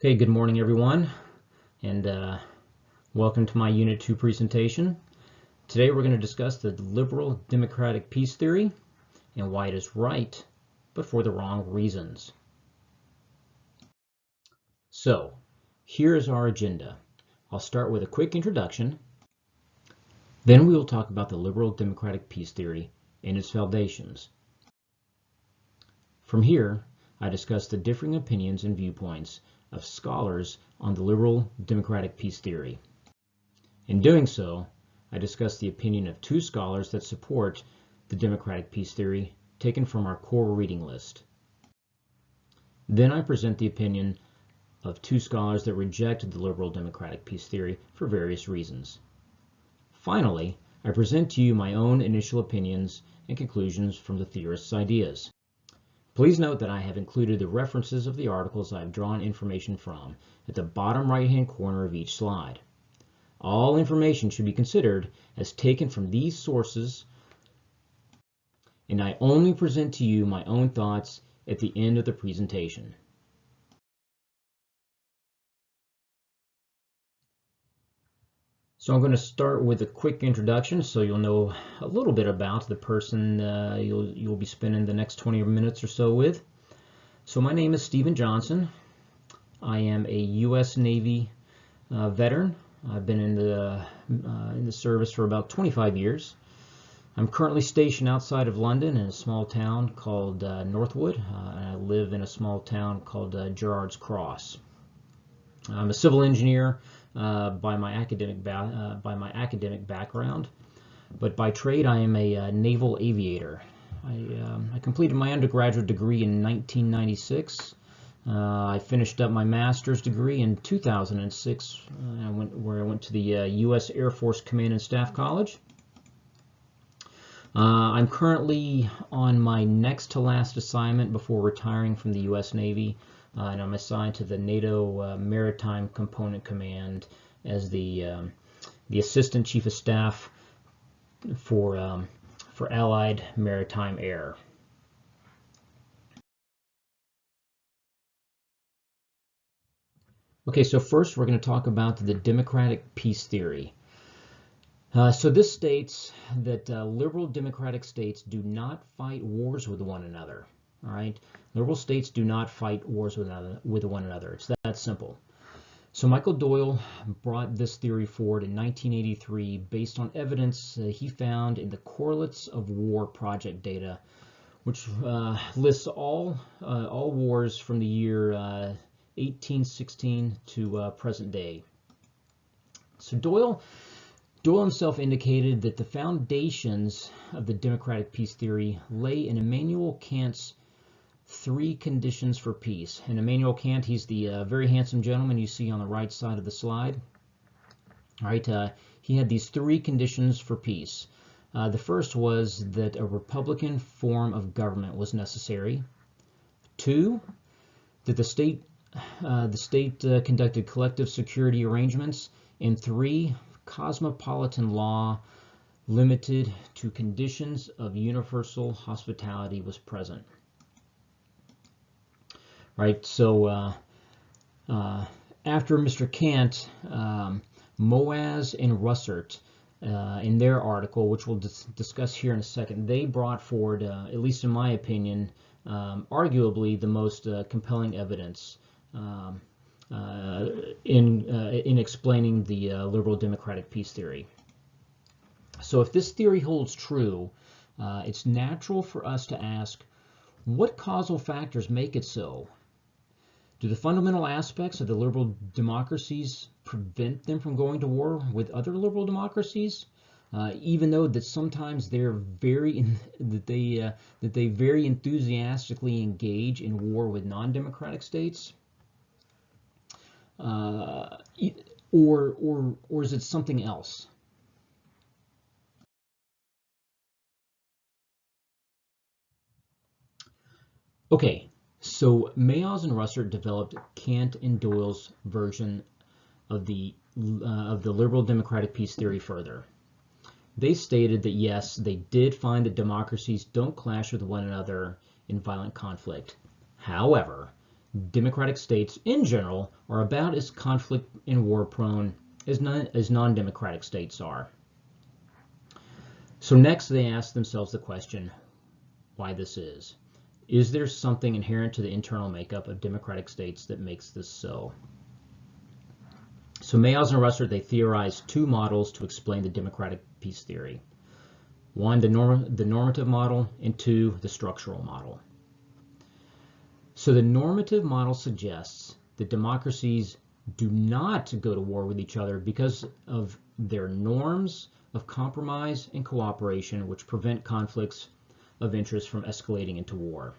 Okay, good morning everyone, and welcome to my Unit 2 presentation. Today we're going to discuss the liberal democratic peace theory and why it is right, but for the wrong reasons. So, here is our agenda. I'll start with a quick introduction. Then we will talk about the liberal democratic peace theory and its foundations. From here, I discuss the differing opinions and viewpoints of scholars on the liberal democratic peace theory. In doing so, I discuss the opinion of two scholars that support the democratic peace theory taken from our core reading list. Then I present the opinion of two scholars that reject the liberal democratic peace theory for various reasons. Finally, I present to you my own initial opinions and conclusions from the theorists' ideas. Please note that I have included the references of the articles I have drawn information from at the bottom right-hand corner of each slide. All information should be considered as taken from these sources, and I only present to you my own thoughts at the end of the presentation. So I'm going to start with a quick introduction so you'll know a little bit about the person you'll be spending the next 20 minutes or so with. So my name is Stephen Johnson. I am a U.S. Navy veteran. I've been in the service for about 25 years. I'm currently stationed outside of London in a small town called Northwood, and I live in a small town called Gerrards Cross. I'm a civil engineer by my academic background, but by trade I am a naval aviator. I completed my undergraduate degree in 1996. I finished up my master's degree in 2006, where I went to the U.S. Air Force Command and Staff College. I'm currently on my next to last assignment before retiring from the U.S. Navy, and I'm assigned to the NATO Maritime Component Command as the Assistant Chief of Staff for Allied Maritime Air. Okay, so first we're going to talk about the democratic peace theory. So this states that liberal democratic states do not fight wars with one another. All right, liberal states do not fight wars with one another. It's that simple. So Michael Doyle brought this theory forward in 1983 based on evidence he found in the Correlates of War project data, which lists all wars from the year 1816 to present day. So Doyle himself indicated that the foundations of the democratic peace theory lay in Immanuel Kant's three conditions for peace. And Immanuel Kant, he's the very handsome gentleman you see on the right side of the slide. All right, he had these three conditions for peace. The first was that a republican form of government was necessary. Two, that the state conducted collective security arrangements. And three, cosmopolitan law limited to conditions of universal hospitality was present. Right, so after Mr. Kant, Moaz and Russert, in their article, which we'll discuss here in a second, they brought forward, at least in my opinion, arguably the most compelling evidence in explaining the liberal democratic peace theory. So if this theory holds true, it's natural for us to ask, what causal factors make it so? Do the fundamental aspects of the liberal democracies prevent them from going to war with other liberal democracies, even though that sometimes they very enthusiastically engage in war with non-democratic states? Or is it something else? Okay, so Moaz and Russert developed Kant and Doyle's version of the liberal democratic peace theory further. They stated that yes, they did find that democracies don't clash with one another in violent conflict. However, democratic states in general are about as conflict and war prone as non-democratic states are. So next they ask themselves the question why this is. Is there something inherent to the internal makeup of democratic states that makes this so? So Mayos and Russert, they theorized two models to explain the democratic peace theory. One, the normative model, and two, the structural model. So the normative model suggests that democracies do not go to war with each other because of their norms of compromise and cooperation, which prevent conflicts of interest from escalating into war.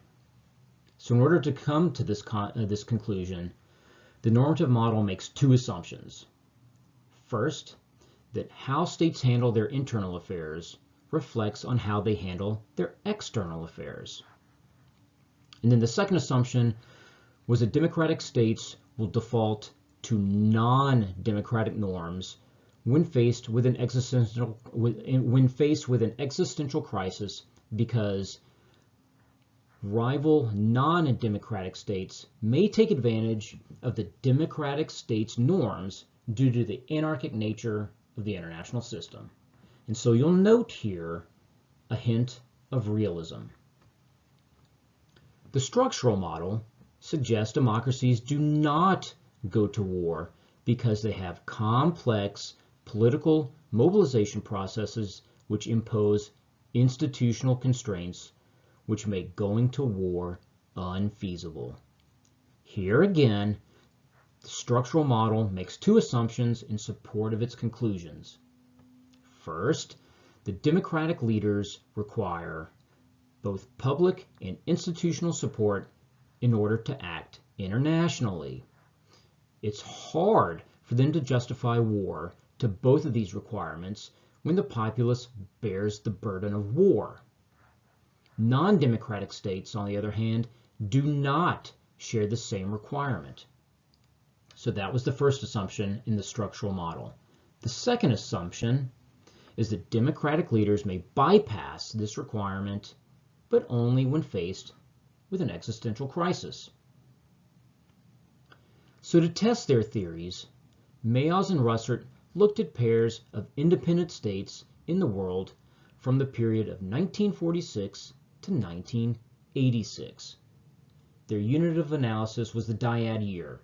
So in order to come to this conclusion, the normative model makes two assumptions. First, that how states handle their internal affairs reflects on how they handle their external affairs. And then the second assumption was that democratic states will default to non-democratic norms when faced with an existential crisis, because rival non-democratic states may take advantage of the democratic states' norms due to the anarchic nature of the international system. And so you'll note here a hint of realism. The structural model suggests democracies do not go to war because they have complex political mobilization processes which impose institutional constraints which make going to war unfeasible. Here again, the structural model makes two assumptions in support of its conclusions. First, the democratic leaders require both public and institutional support in order to act internationally. It's hard for them to justify war to both of these requirements when the populace bears the burden of war. Non-democratic states, on the other hand, do not share the same requirement. So that was the first assumption in the structural model. The second assumption is that democratic leaders may bypass this requirement, but only when faced with an existential crisis. So to test their theories, Mayos and Russert looked at pairs of independent states in the world from the period of 1946 to 1986. Their unit of analysis was the dyad year.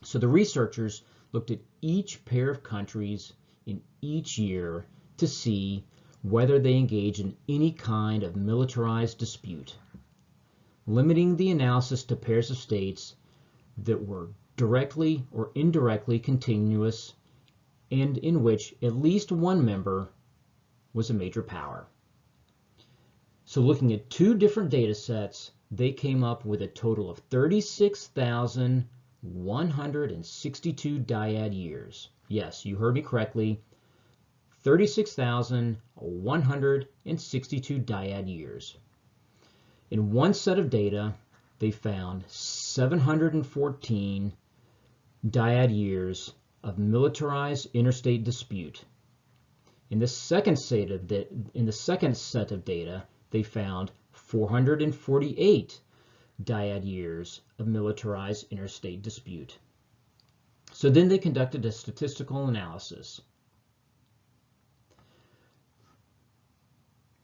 So the researchers looked at each pair of countries in each year to see whether they engage in any kind of militarized dispute, limiting the analysis to pairs of states that were directly or indirectly continuous and in which at least one member was a major power. So looking at two different data sets, they came up with a total of 36,162 dyad years. Yes, you heard me correctly. 36,162 dyad years. In one set of data, they found 714 dyad years of militarized interstate dispute. In the second set of data, they found 448 dyad years of militarized interstate dispute. So then they conducted a statistical analysis.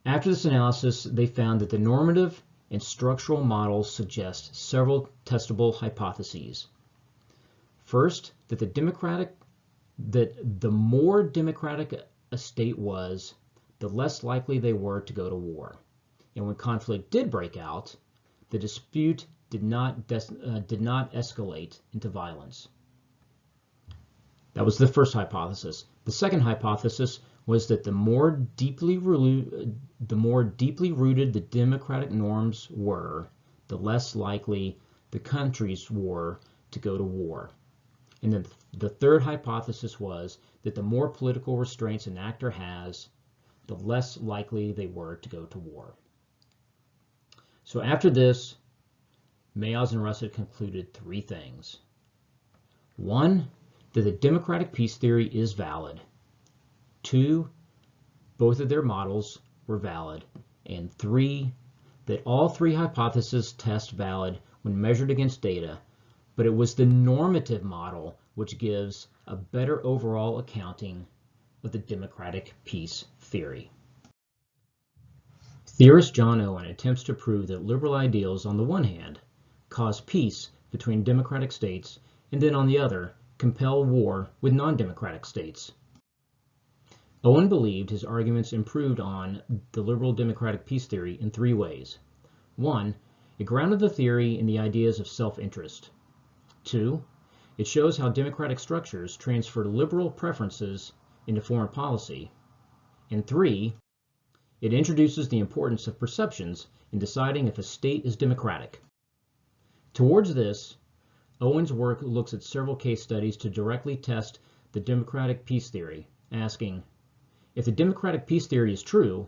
After this analysis, they found that the normative and structural models suggest several testable hypotheses. First, that the more democratic a state was, the less likely they were to go to war. And when conflict did break out, the dispute did not escalate into violence. That was the first hypothesis. The second hypothesis was that the more deeply rooted the democratic norms were, the less likely the countries were to go to war. And then the third hypothesis was that the more political restraints an actor has, the less likely they were to go to war. So after this, Mayos and Russert concluded three things. One, that the democratic peace theory is valid. Two, both of their models were valid. And three, that all three hypotheses test valid when measured against data, but it was the normative model which gives a better overall accounting of the democratic peace theory. Theorist John Owen attempts to prove that liberal ideals, on the one hand, cause peace between democratic states, and then on the other, compel war with non-democratic states. Owen believed his arguments improved on the liberal democratic peace theory in three ways. 1. It grounded the theory in the ideas of self-interest. 2. It shows how democratic structures transfer liberal preferences into foreign policy. And 3. It introduces the importance of perceptions in deciding if a state is democratic. Towards this, Owen's work looks at several case studies to directly test the democratic peace theory, asking, if the democratic peace theory is true,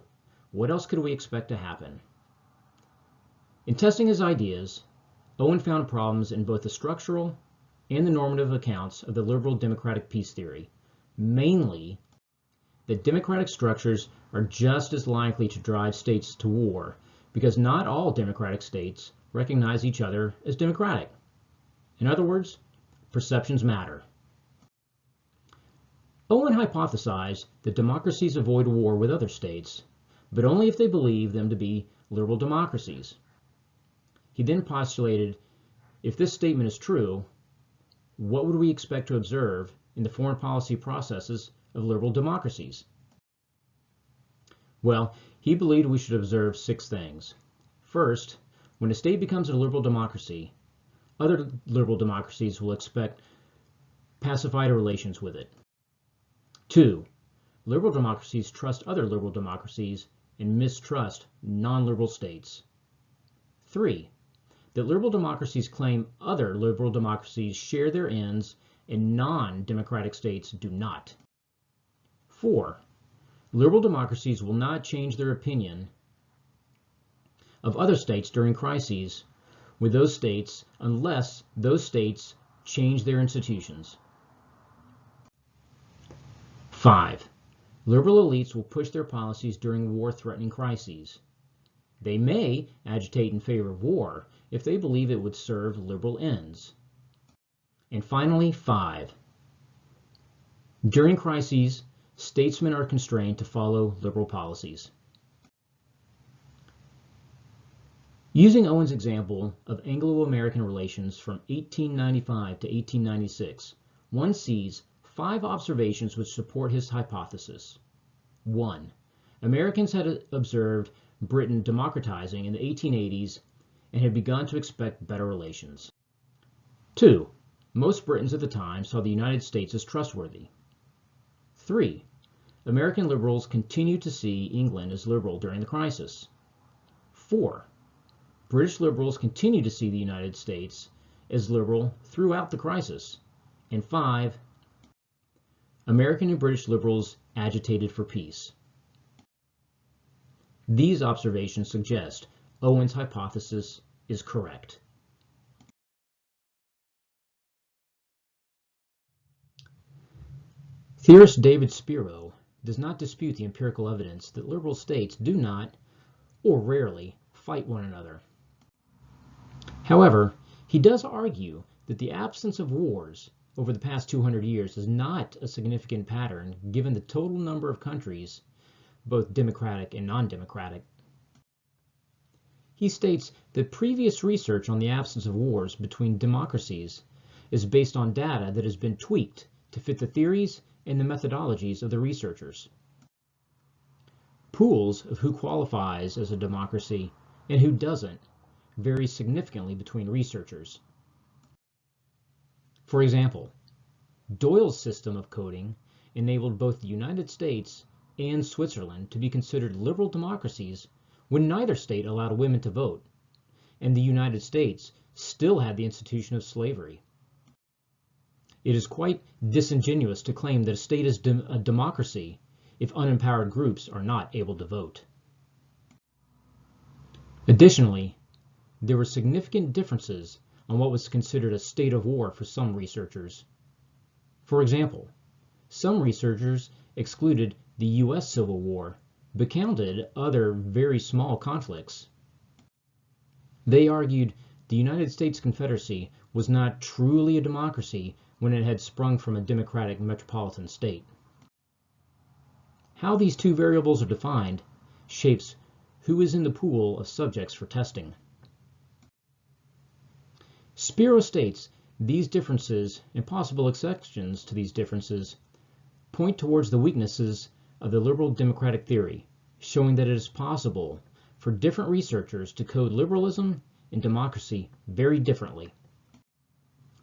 what else could we expect to happen? In testing his ideas, Owen found problems in both the structural and the normative accounts of the liberal democratic peace theory, mainly that democratic structures are just as likely to drive states to war because not all democratic states recognize each other as democratic. In other words, perceptions matter. Owen hypothesized that democracies avoid war with other states, but only if they believe them to be liberal democracies. He then postulated, if this statement is true, what would we expect to observe in the foreign policy processes of liberal democracies? Well, he believed we should observe 6 things. First, when a state becomes a liberal democracy, other liberal democracies will expect pacified relations with it. 2. Liberal democracies trust other liberal democracies and mistrust non-liberal states. 3. That liberal democracies claim other liberal democracies share their ends and non-democratic states do not. 4. Liberal democracies will not change their opinion of other states during crises with those states unless those states change their institutions. 5. Liberal elites will push their policies during war-threatening crises. They may agitate in favor of war if they believe it would serve liberal ends. And finally, 5. During crises, statesmen are constrained to follow liberal policies. Using Owen's example of Anglo-American relations from 1895 to 1896, one sees 5 observations which support his hypothesis. 1. Americans had observed Britain democratizing in the 1880s and had begun to expect better relations. 2. Most Britons at the time saw the United States as trustworthy. 3. American liberals continued to see England as liberal during the crisis. 4. British liberals continued to see the United States as liberal throughout the crisis. And 5. American and British liberals agitated for peace. These observations suggest Owen's hypothesis is correct. Theorist David Spiro does not dispute the empirical evidence that liberal states do not, or rarely, fight one another. However, he does argue that the absence of wars over the past 200 years is not a significant pattern given the total number of countries, both democratic and non-democratic. He states that previous research on the absence of wars between democracies is based on data that has been tweaked to fit the theories and the methodologies of the researchers. Pools of who qualifies as a democracy and who doesn't vary significantly between researchers. For example, Doyle's system of coding enabled both the United States and Switzerland to be considered liberal democracies when neither state allowed women to vote, and the United States still had the institution of slavery. It is quite disingenuous to claim that a state is a democracy if unempowered groups are not able to vote. Additionally, there were significant differences on what was considered a state of war for some researchers. For example, some researchers excluded the U.S. Civil War, but counted other very small conflicts. They argued the United States Confederacy was not truly a democracy when it had sprung from a democratic metropolitan state. How these two variables are defined shapes who is in the pool of subjects for testing. Spiro states these differences and possible exceptions to these differences point towards the weaknesses of the liberal democratic theory, showing that it is possible for different researchers to code liberalism and democracy very differently.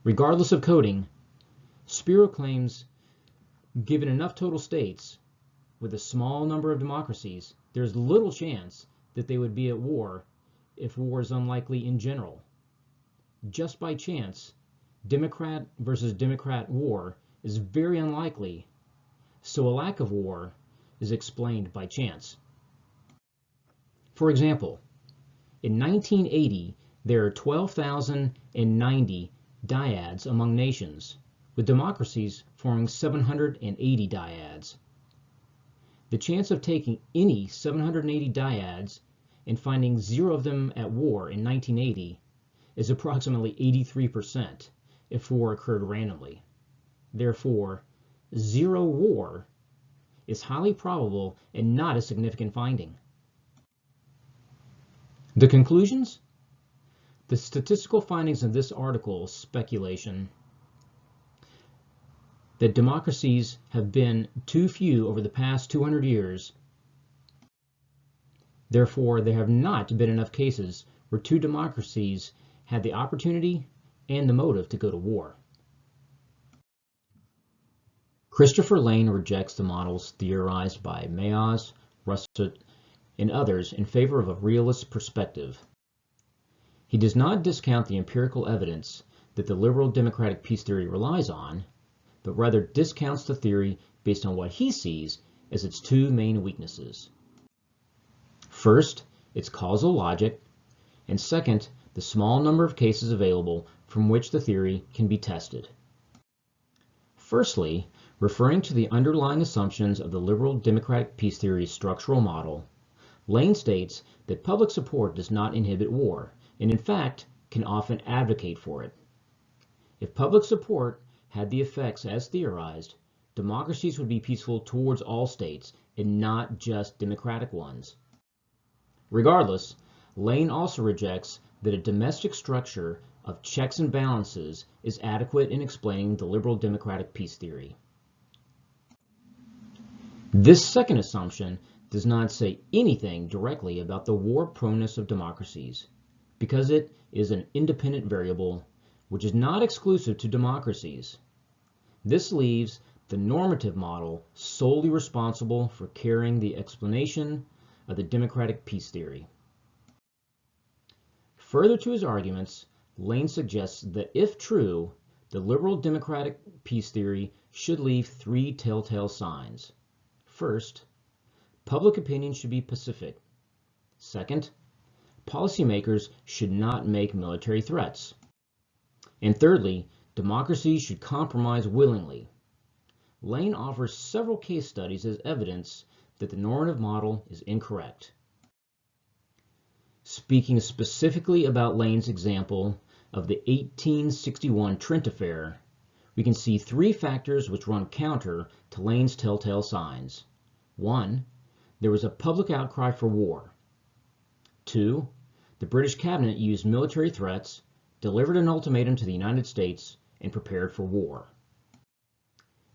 Regardless of coding, Spiro claims given enough total states with a small number of democracies, there's little chance that they would be at war if war is unlikely in general. Just by chance, Democrat versus Democrat war is very unlikely, so a lack of war is explained by chance. For example, in 1980, there are 12,090 dyads among nations, with democracies forming 780 dyads. The chance of taking any 780 dyads and finding 0 of them at war in 1980 is approximately 83% if war occurred randomly. Therefore, 0 war is highly probable and not a significant finding. The conclusions? The statistical findings of this article speculation that democracies have been too few over the past 200 years. Therefore, there have not been enough cases where two democracies had the opportunity and the motive to go to war. Christopher Lane rejects the models theorized by Mayos, Russet, and others in favor of a realist perspective. He does not discount the empirical evidence that the liberal democratic peace theory relies on, but rather discounts the theory based on what he sees as its two main weaknesses. First, its causal logic, and second, the small number of cases available from which the theory can be tested. Firstly, referring to the underlying assumptions of the liberal democratic peace theory's structural model, Lane states that public support does not inhibit war, and in fact, can often advocate for it. If public support had the effects as theorized, democracies would be peaceful towards all states and not just democratic ones. Regardless, Lane also rejects that a domestic structure of checks and balances is adequate in explaining the liberal democratic peace theory. This second assumption does not say anything directly about the war proneness of democracies, because it is an independent variable which is not exclusive to democracies. This leaves the normative model solely responsible for carrying the explanation of the democratic peace theory. Further to his arguments, Lane suggests that if true, the liberal democratic peace theory should leave 3 telltale signs. First, public opinion should be pacific. Second, policymakers should not make military threats. And thirdly, democracies should compromise willingly. Lane offers several case studies as evidence that the normative model is incorrect. Speaking specifically about Lane's example of the 1861 Trent Affair, we can see 3 factors which run counter to Lane's telltale signs. 1. There was a public outcry for war. 2. The British cabinet used military threats, delivered an ultimatum to the United States, and prepared for war.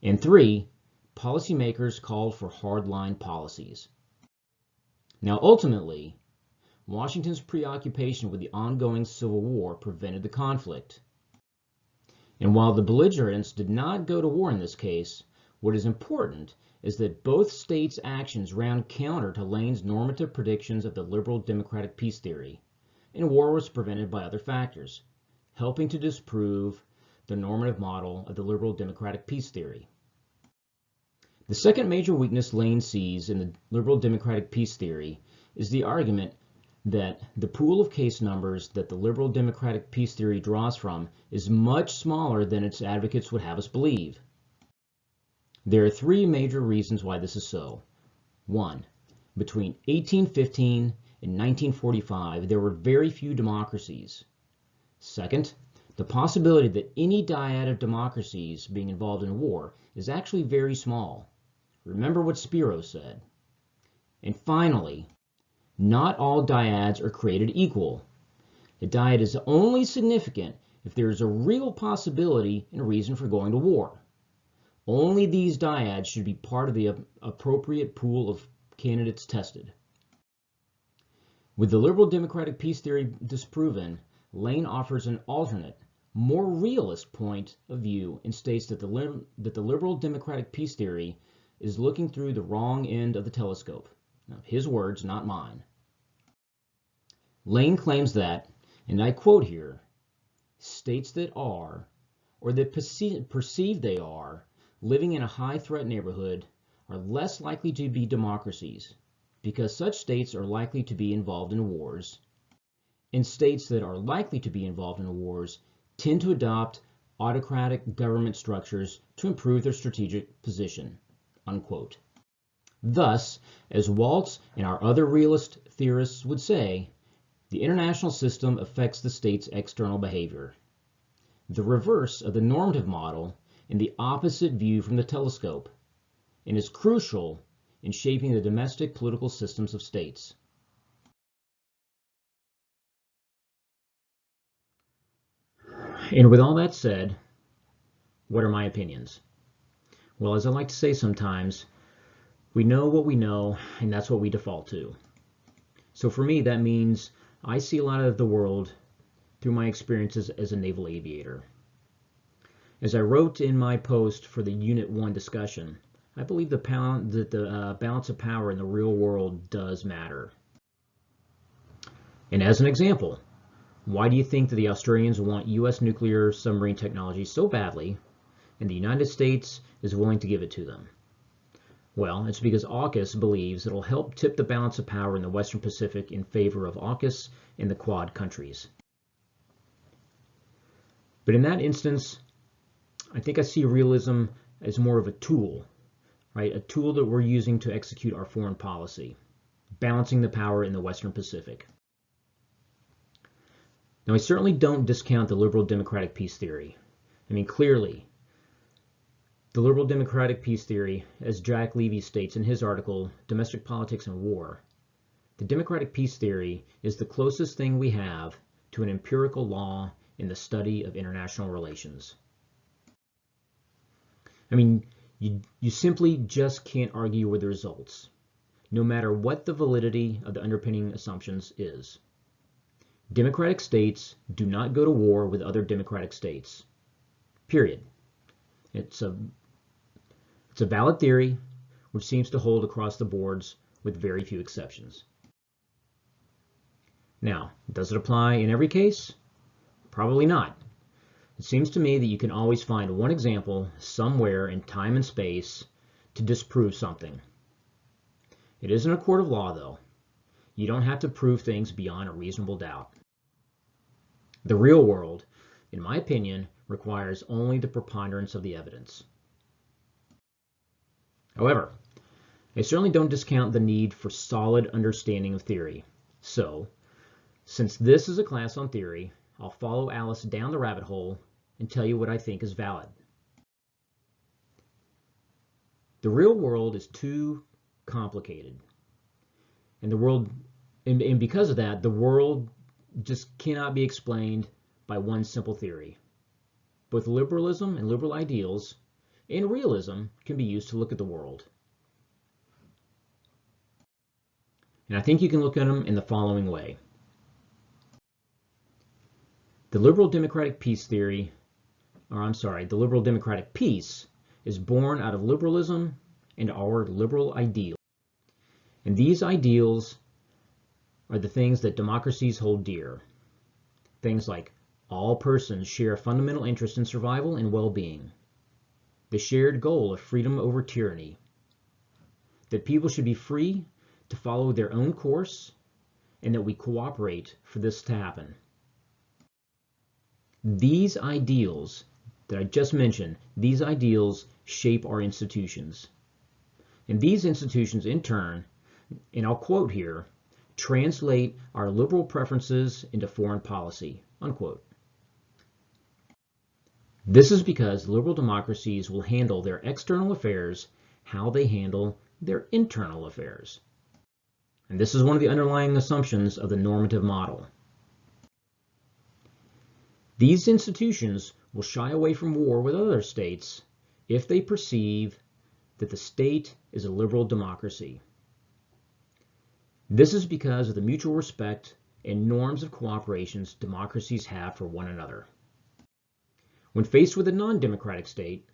And 3. Policymakers called for hardline policies. Now ultimately, Washington's preoccupation with the ongoing Civil War prevented the conflict. And while the belligerents did not go to war in this case, what is important is that both states' actions ran counter to Lane's normative predictions of the liberal democratic peace theory, and war was prevented by other factors, helping to disprove the normative model of the liberal democratic peace theory. The second major weakness Lane sees in the liberal democratic peace theory is the argument that the pool of case numbers that the liberal democratic peace theory draws from is much smaller than its advocates would have us believe. There are 3 major reasons why this is so. 1. Between 1815 and 1945, there were very few democracies. Second, the possibility that any dyad of democracies being involved in a war is actually very small. Remember what Spiro said. And finally, not all dyads are created equal. A dyad is only significant if there is a real possibility and a reason for going to war. Only these dyads should be part of the appropriate pool of candidates tested. With the liberal democratic peace theory disproven, Lane offers an alternate, more realist point of view and states that the liberal democratic peace theory is looking through the wrong end of the telescope. Now, his words, not mine. Lane claims that, and I quote here, states that are, or that perceive they are, living in a high-threat neighborhood are less likely to be democracies because such states are likely to be involved in wars, and states that are likely to be involved in wars tend to adopt autocratic government structures to improve their strategic position, unquote. Thus, as Waltz and our other realist theorists would say, the international system affects the state's external behavior. The reverse of the normative model and the opposite view from the telescope, and is crucial in shaping the domestic political systems of states. And with all that said, what are my opinions? Well, as I like to say sometimes, we know what we know, and that's what we default to. So for me, that means I see a lot of the world through my experiences as a naval aviator. As I wrote in my post for the Unit 1 discussion, I believe that the balance of power in the real world does matter. And as an example, why do you think that the Australians want U.S. nuclear submarine technology so badly, and the United States is willing to give it to them? Well, it's because AUKUS believes it'll help tip the balance of power in the Western Pacific in favor of AUKUS and the Quad countries. But in that instance, I think I see realism as more of a tool, right? A tool that we're using to execute our foreign policy, balancing the power in the Western Pacific. Now, I certainly don't discount the liberal democratic peace theory. I mean, clearly, the liberal democratic peace theory, as Jack Levy states in his article, Domestic Politics and War, the democratic peace theory is the closest thing we have to an empirical law in the study of international relations. I mean, you simply just can't argue with the results, no matter what the validity of the underpinning assumptions is. Democratic states do not go to war with other democratic states. Period. It's a valid theory which seems to hold across the boards with very few exceptions. Now, does it apply in every case? Probably not. It seems to me that you can always find one example somewhere in time and space to disprove something. It isn't a court of law, though. You don't have to prove things beyond a reasonable doubt. The real world, in my opinion, requires only the preponderance of the evidence. However, I certainly don't discount the need for solid understanding of theory. So, since this is a class on theory, I'll follow Alice down the rabbit hole and tell you what I think is valid. The real world is too complicated. And because of that, the world just cannot be explained by one simple theory. Both liberalism and liberal ideals and realism can be used to look at the world. And I think you can look at them in the following way. The liberal democratic peace theory, the liberal democratic peace is born out of liberalism and our liberal ideals. And these ideals are the things that democracies hold dear. Things like all persons share a fundamental interest in survival and well-being, the shared goal of freedom over tyranny, that people should be free to follow their own course, and that we cooperate for this to happen. These ideals that I just mentioned, these ideals shape our institutions. And these institutions, in turn, and I'll quote here, translate our liberal preferences into foreign policy, unquote. This is because liberal democracies will handle their external affairs how they handle their internal affairs. And this is one of the underlying assumptions of the normative model. These institutions will shy away from war with other states if they perceive that the state is a liberal democracy. This is because of the mutual respect and norms of cooperation democracies have for one another. When faced with a non-democratic state,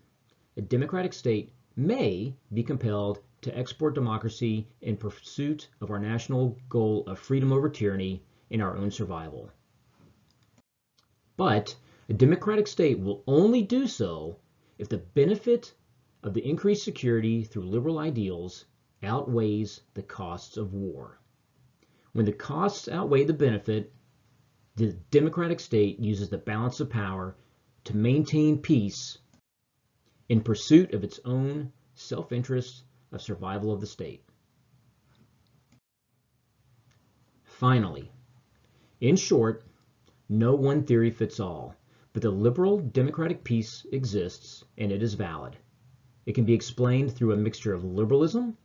a democratic state may be compelled to export democracy in pursuit of our national goal of freedom over tyranny and our own survival. But a democratic state will only do so if the benefit of the increased security through liberal ideals outweighs the costs of war. When the costs outweigh the benefit, the democratic state uses the balance of power to maintain peace in pursuit of its own self-interest of survival of the state. Finally, in short, no one theory fits all, but the liberal democratic peace exists and it is valid. It can be explained through a mixture of liberalism,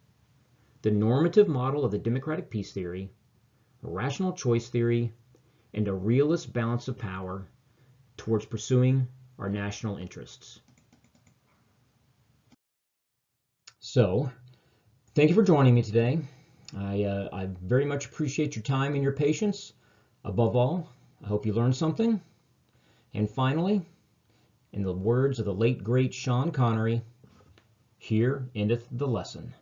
the normative model of the democratic peace theory, rational choice theory, and a realist balance of power towards pursuing our national interests. So, thank you for joining me today. I very much appreciate your time and your patience. Above all, I hope you learned something. And finally, in the words of the late, great Sean Connery, here endeth the lesson.